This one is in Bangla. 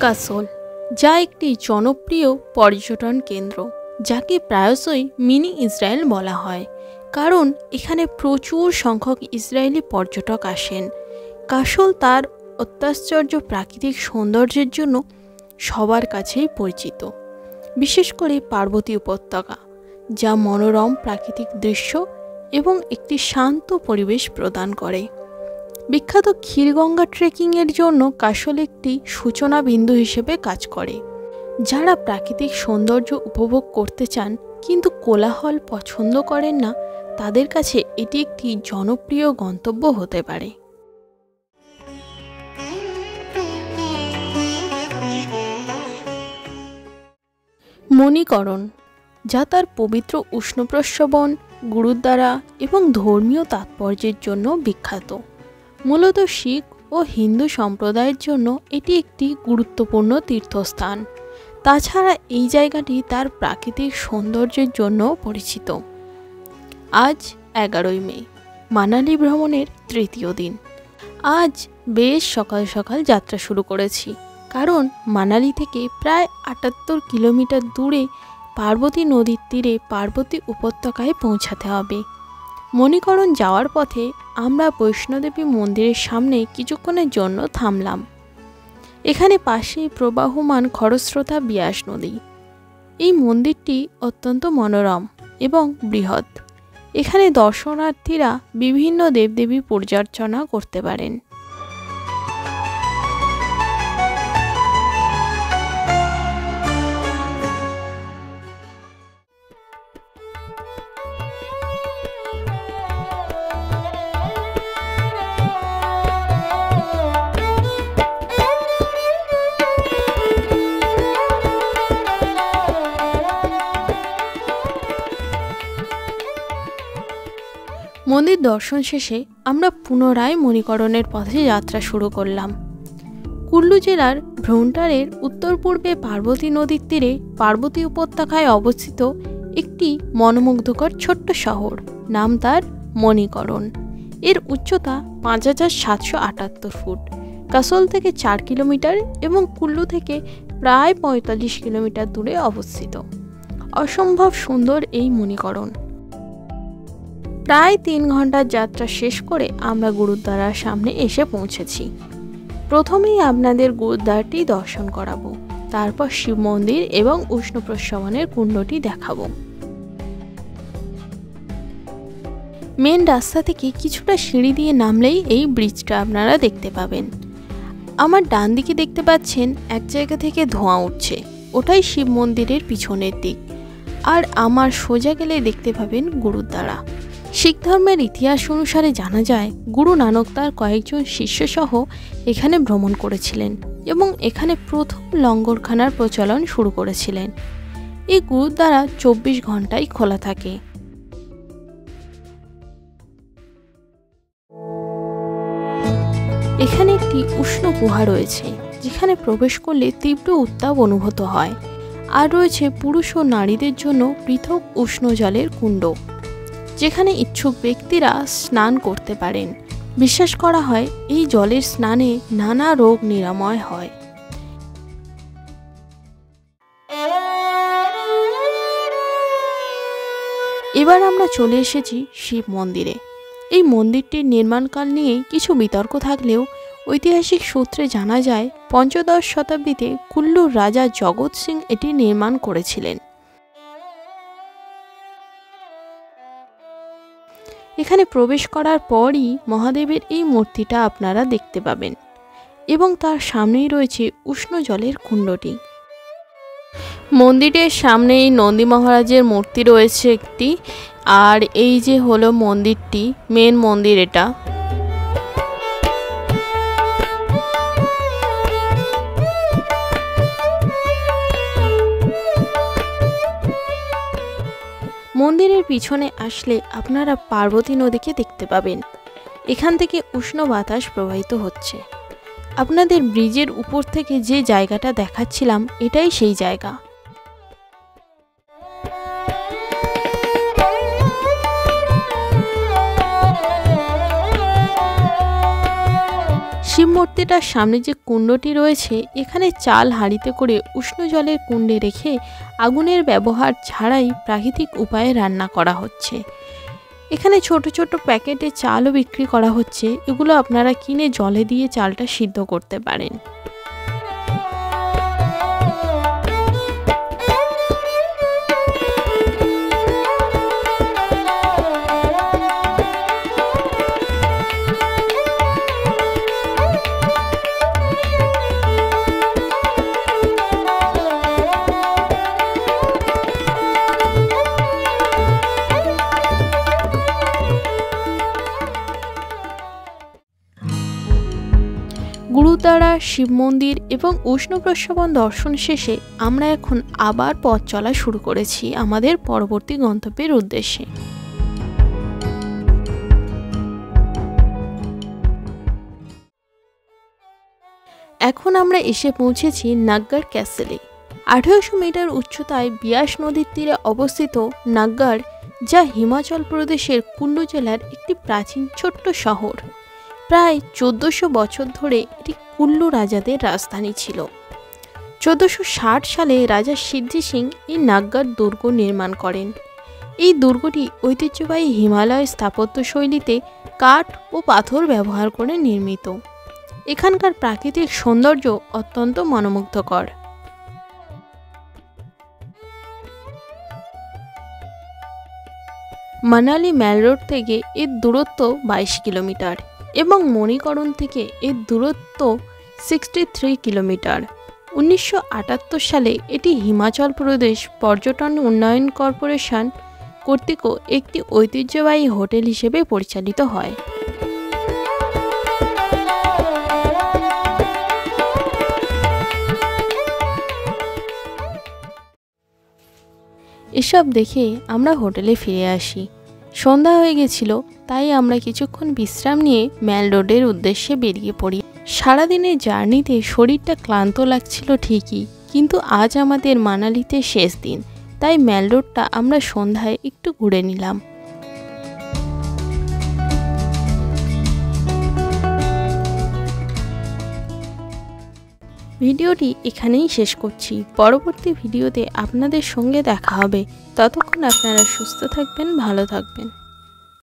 কাসল, যা একটি জনপ্রিয় পর্যটন কেন্দ্র, যাকে প্রায়শই মিনি ইসরায়েল বলা হয়, কারণ এখানে প্রচুর সংখ্যক ইসরায়েলি পর্যটক আসেন। কাসল তার অত্যাশ্চর্য প্রাকৃতিক সৌন্দর্যের জন্য সবার কাছেই পরিচিত, বিশেষ করে পার্বতী উপত্যকা, যা মনোরম প্রাকৃতিক দৃশ্য এবং একটি শান্ত পরিবেশ প্রদান করে। বিখ্যাত ক্ষীরগঙ্গা ট্রেকিংয়ের জন্য কাসল একটি সূচনা বিন্দু হিসেবে কাজ করে। যারা প্রাকৃতিক সৌন্দর্য উপভোগ করতে চান কিন্তু কোলাহল পছন্দ করেন না, তাদের কাছে এটি একটি জনপ্রিয় গন্তব্য হতে পারে। মণিকরণ, যা তার পবিত্র উষ্ণপ্রস্রবণ, গুরুদ্বারা এবং ধর্মীয় তাৎপর্যের জন্য বিখ্যাত। মূলত শিখ ও হিন্দু সম্প্রদায়ের জন্য এটি একটি গুরুত্বপূর্ণ তীর্থস্থান। তাছাড়া এই জায়গাটি তার প্রাকৃতিক সৌন্দর্যের জন্য পরিচিত। আজ 11ই মে, মানালি ভ্রমণের তৃতীয় দিন। আজ বেশ সকাল সকাল যাত্রা শুরু করেছি, কারণ মানালি থেকে প্রায় 78 কিলোমিটার দূরে পার্বতী নদীর তীরে পার্বতী উপত্যকায় পৌঁছাতে হবে। মণিকরণ যাওয়ার পথে আমরা বৈষ্ণোদেবী মন্দিরের সামনে কিছুক্ষণের জন্য থামলাম। এখানে পাশেই প্রবাহমান খরস্রোতা বিয়াস নদী। এই মন্দিরটি অত্যন্ত মনোরম এবং বৃহৎ। এখানে দর্শনার্থীরা বিভিন্ন দেবদেবী পূজার্চনা করতে পারেন। মন্দির দর্শন শেষে আমরা পুনরায় মণিকরণের পথে যাত্রা শুরু করলাম। কুল্লু জেলার ভ্রৌন্টারের উত্তর পূর্বে পার্বতী নদীর তীরে পার্বতী উপত্যকায় অবস্থিত একটি মনোমুগ্ধকর ছোট্ট শহর, নাম তার মণিকরণ। এর উচ্চতা 5778 ফুট, কাসল থেকে 4 কিলোমিটার এবং কুল্লু থেকে প্রায় 45 কিলোমিটার দূরে অবস্থিত। অসম্ভব সুন্দর এই মণিকরণ। প্রায় 3 ঘন্টার যাত্রা শেষ করে আমরা গুরুদ্বারার সামনে এসে পৌঁছেছি। প্রথমেই আপনাদের গুরুদ্বারটি দর্শন করাবো, তারপর শিব মন্দির এবং উষ্ণপ্রস্রবণের কুণ্ডটি দেখাবো। মেন রাস্তা থেকে কিছুটা সিঁড়ি দিয়ে নামলেই এই ব্রিজটা আপনারা দেখতে পাবেন। আমার ডান দিকে দেখতে পাচ্ছেন এক জায়গা থেকে ধোঁয়া উঠছে, ওটাই শিব মন্দিরের পিছনের দিক। আর আমার সোজা গেলে দেখতে পাবেন গুরুদ্বারা। শিখ ধর্মের ইতিহাস অনুসারে জানা যায়, গুরু নানক তার কয়েকজন শিষ্যসহ এখানে ভ্রমণ করেছিলেন এবং এখানে প্রথম লঙ্গরখানার প্রচলন শুরু করেছিলেন। এই গুরুদ্বারা 24 ঘন্টাই খোলা থাকে। এখানে একটি উষ্ণ গুহা রয়েছে, যেখানে প্রবেশ করলে তীব্র উত্তাপ অনুভূত হয়। আর রয়েছে পুরুষ ও নারীদের জন্য পৃথক উষ্ণ জলের কুণ্ড, যেখানে ইচ্ছুক ব্যক্তিরা স্নান করতে পারেন। বিশ্বাস করা হয় এই জলের স্নানে নানা রোগ নিরাময় হয়। এবার আমরা চলে এসেছি শিব মন্দিরে। এই মন্দিরটির নির্মাণকাল নিয়ে কিছু বিতর্ক থাকলেও ঐতিহাসিক সূত্রে জানা যায়, 15শ শতাব্দীতে কুল্লুর রাজা জগৎ সিং এটি নির্মাণ করেছিলেন। এখানে প্রবেশ করার পরই মহাদেবের এই মূর্তিটা আপনারা দেখতে পাবেন এবং তার সামনেই রয়েছে উষ্ণ জলের কুণ্ডটি। মন্দিরের সামনেই নন্দী মহারাজের মূর্তি রয়েছে একটি। আর এই যে হলো মন্দিরটি, মেন মন্দির এটা। মন্দিরের পিছনে আসলে আপনারা পার্বতী নদীকে দেখতে পাবেন। এখান থেকে উষ্ণ বাতাস প্রবাহিত হচ্ছে। আপনাদের ব্রিজের উপর থেকে যে জায়গাটা দেখাচ্ছিলাম, এটাই সেই জায়গা। শিব মূর্তিটার সামনে যে কুণ্ডটি রয়েছে, এখানে চাল হাঁড়িতে করে উষ্ণ জলের কুণ্ডে রেখে আগুনের ব্যবহার ছাড়াই প্রাকৃতিক উপায়ে রান্না করা হচ্ছে। এখানে ছোট ছোট প্যাকেটে চালও বিক্রি করা হচ্ছে, এগুলো আপনারা কিনে জলে দিয়ে চালটা সিদ্ধ করতে পারেন। গুরুদ্বারা, শিব মন্দির এবং উষ্ণ প্রস্রবণ দর্শন শেষে আমরা এখন আবার পথ চলা শুরু করেছি আমাদের পরবর্তী গন্তব্যের উদ্দেশ্যে। এখন আমরা এসে পৌঁছেছি নাগগড় ক্যাসেলে। 1800 মিটার উচ্চতায় বিয়াস নদীর তীরে অবস্থিত নাগগড়, যা হিমাচল প্রদেশের কুল্লু জেলার একটি প্রাচীন ছোট্ট শহর। প্রায় 1400 বছর ধরে এটি কুল্লু রাজাদের রাজধানী ছিল। 1460 সালে রাজা সিদ্ধি সিং এই নাগগড় দুর্গ নির্মাণ করেন। এই দুর্গটি ঐতিহ্যবাহী হিমালয় স্থাপত্য শৈলীতে কাঠ ও পাথর ব্যবহার করে নির্মিত। এখানকার প্রাকৃতিক সৌন্দর্য অত্যন্ত মনোমুগ্ধকর। মানালি ম্যাল রোড থেকে এর দূরত্ব 22 কিলোমিটার এবং মণিকরণ থেকে এর দূরত্ব 63 কিলোমিটার। 1978 সালে এটি হিমাচল প্রদেশ পর্যটন উন্নয়ন কর্পোরেশন কর্তৃক একটি ঐতিহ্যবাহী হোটেল হিসেবে পরিচালিত হয়। এসব দেখে আমরা হোটেলে ফিরে আসি। সন্ধ্যা হয়ে গেছিল, তাই আমরা কিছুক্ষণ বিশ্রাম নিয়ে ম্যাল রোডের উদ্দেশ্যে বেরিয়ে পড়ি। সারাদিনের জার্নিতে শরীরটা ক্লান্ত লাগছিল ঠিকই, কিন্তু আজ আমাদের মানালিতে শেষ দিন, তাই ম্যাল রোডটা আমরা সন্ধ্যায় একটু ঘুরে নিলাম। ভিডিওটি এখানেই শেষ করছি। পরবর্তী ভিডিওতে আপনাদের সঙ্গে দেখা হবে। ততক্ষণ আপনারা সুস্থ থাকবেন, ভালো থাকবেন।